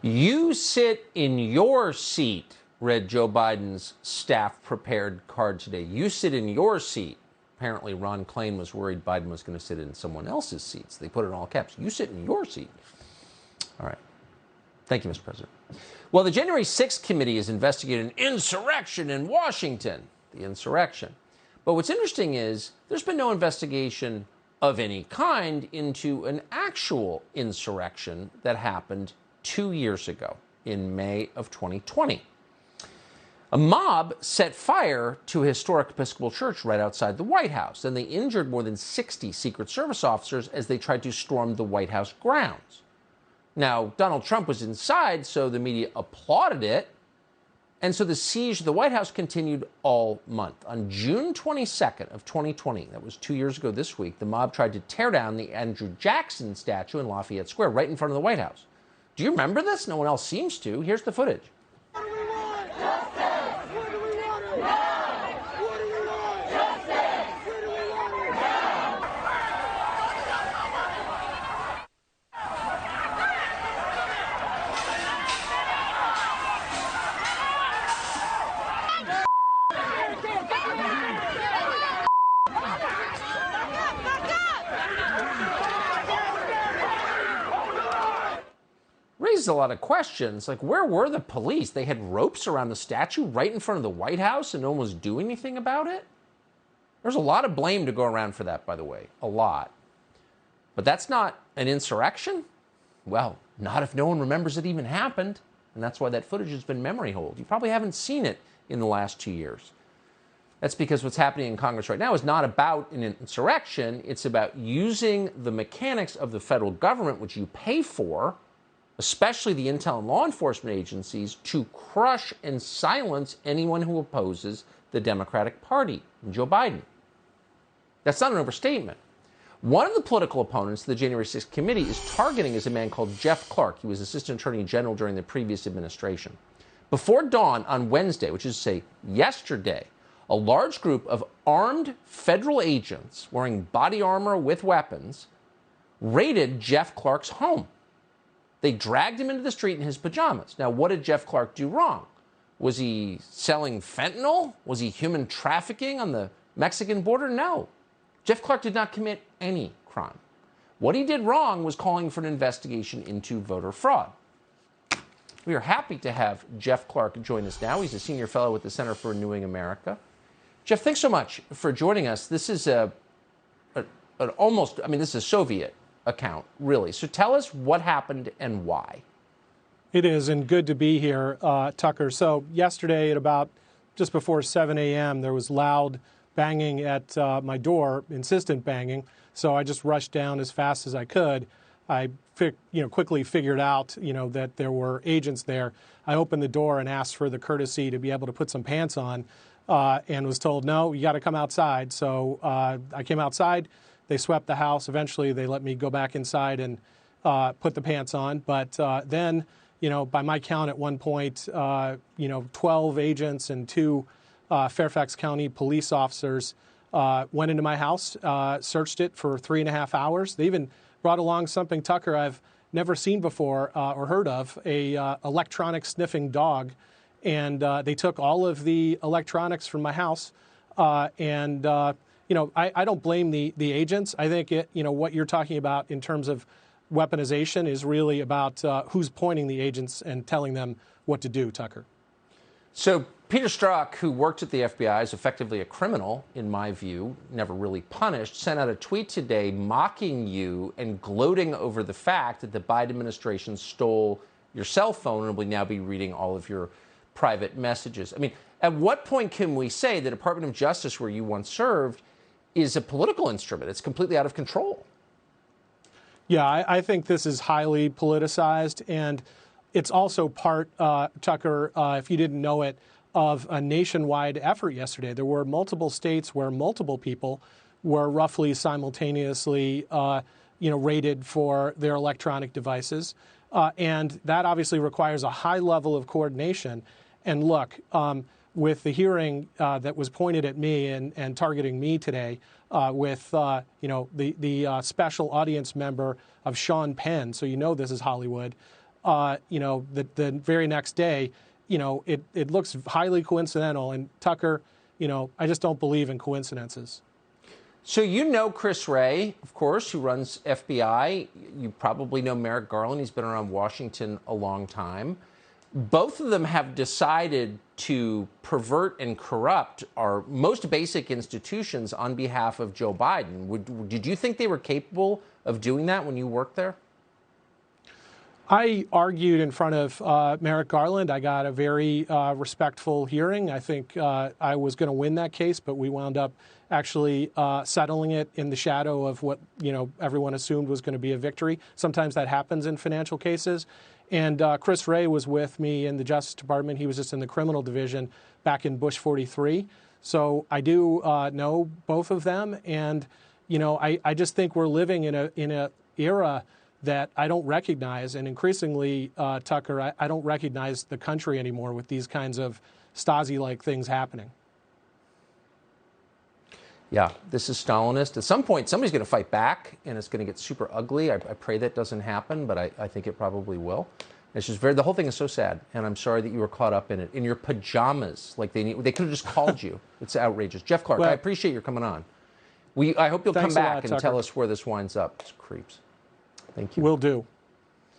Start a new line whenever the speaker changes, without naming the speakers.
You sit in your seat, read Joe Biden's staff prepared card today. You sit in your seat. Apparently, Ron Klain was worried Biden was going to sit in someone else's seats. They put it in all caps. You sit in your seat. All right. Thank you, Mr. President. Well, the January 6th committee is investigating an insurrection in Washington, the insurrection. But what's interesting is there's been no investigation of any kind into an actual insurrection that happened 2 years ago in May of 2020. A mob set fire to a historic Episcopal church right outside the White House, and they injured more than 60 Secret Service officers as they tried to storm the White House grounds. Now, Donald Trump was inside, so the media applauded it, and so the siege of the White House continued all month. On June 22nd of 2020, that was 2 years ago this week, the mob tried to tear down the Andrew Jackson statue in Lafayette Square, right in front of the White House. Do you remember this? No one else seems to. Here's the footage.
What do we want? Justice! What do we want it now? What do we want? Justice! What do we want it now?
Raises a lot of questions, like where were the police? They had ropes around the statue right in front of the White House and no one was doing anything about it? There's a lot of blame to go around for that, by the way, a lot. But that's not an insurrection? Well, not if no one remembers it even happened, and that's why that footage has been memory hold. You probably haven't seen it in the last 2 years. That's because what's happening in Congress right now is not about an insurrection, it's about using the mechanics of the federal government, which you pay for, especially the intel and law enforcement agencies, to crush and silence anyone who opposes the Democratic Party, Joe Biden. That's not an overstatement. One of the political opponents of the January 6th committee is targeting is a man called Jeff Clark. He was Assistant Attorney General during the previous administration. Before dawn on Wednesday, which is to say yesterday, a large group of armed federal agents wearing body armor with weapons raided Jeff Clark's home. They dragged him into the street in his pajamas. Now, what did Jeff Clark do wrong? Was he selling fentanyl? Was he human trafficking on the Mexican border? No. Jeff Clark did not commit any crime. What he did wrong was calling for an investigation into voter fraud. We are happy to have Jeff Clark join us now. He's a senior fellow with the Center for Renewing America. Jeff, thanks so much for joining us. This is this is a Soviet account, really. So tell us what happened and why.
It is, and good to be here, Tucker. So yesterday at about just before 7 a.m., there was loud banging at my door, insistent banging. So I just rushed down as fast as I could. I quickly figured out, that there were agents there. I opened the door and asked for the courtesy to be able to put some pants on and was told, no, you got to come outside. So I came outside. They swept the house. Eventually, they let me go back inside and put the pants on. But then, by my count at one point, 12 agents and 2 Fairfax County police officers went into my house, searched it for 3.5 hours. They even brought along something, Tucker, I've never seen before or heard of, a electronic sniffing dog. And they took all of the electronics from my house I don't blame the agents. I think what you're talking about in terms of weaponization is really about who's pointing the agents and telling them what to do, Tucker.
So Peter Strzok, who worked at the FBI, is effectively a criminal, in my view, never really punished, sent out a tweet today mocking you and gloating over the fact that the Biden administration stole your cell phone and will now be reading all of your private messages. I mean, at what point can we say the Department of Justice, where you once served, is a political instrument? It's completely out of control.
Yeah, I think this is highly politicized, and it's also part, Tucker, if you didn't know it, of a nationwide effort yesterday. There were multiple states where multiple people were roughly simultaneously, raided for their electronic devices, and that obviously requires a high level of coordination. And look, with the hearing that was pointed at me and targeting me today, with the special audience member of Sean Penn, so this is Hollywood, the very next day, it looks highly coincidental. And Tucker, I just don't believe in coincidences.
So you know Chris Wray, of course, who runs FBI. You probably know Merrick Garland. He's been around Washington a long time. Both of them have decided to pervert and corrupt our most basic institutions on behalf of Joe Biden. Did you think they were capable of doing that when you worked there?
I argued in front of Merrick Garland. I got a very respectful hearing. I think I was going to win that case, but we wound up actually settling it in the shadow of what everyone assumed was going to be a victory. Sometimes that happens in financial cases. And Chris Wray was with me in the Justice Department. He was just in the criminal division back in Bush 43. So I do know both of them. And, I just think we're living in a era that I don't recognize. And increasingly, Tucker, I don't recognize the country anymore with these kinds of Stasi-like things happening.
Yeah, this is Stalinist. At some point, somebody's going to fight back, and it's going to get super ugly. I pray that doesn't happen, but I think it probably will. It's just the whole thing is so sad, and I'm sorry that you were caught up in it. In your pajamas, like they could have just called you. It's outrageous. Jeff Clark, I appreciate your coming on. I hope you'll come back and tell us where this winds up. It's creeps. Thank you.
Will do.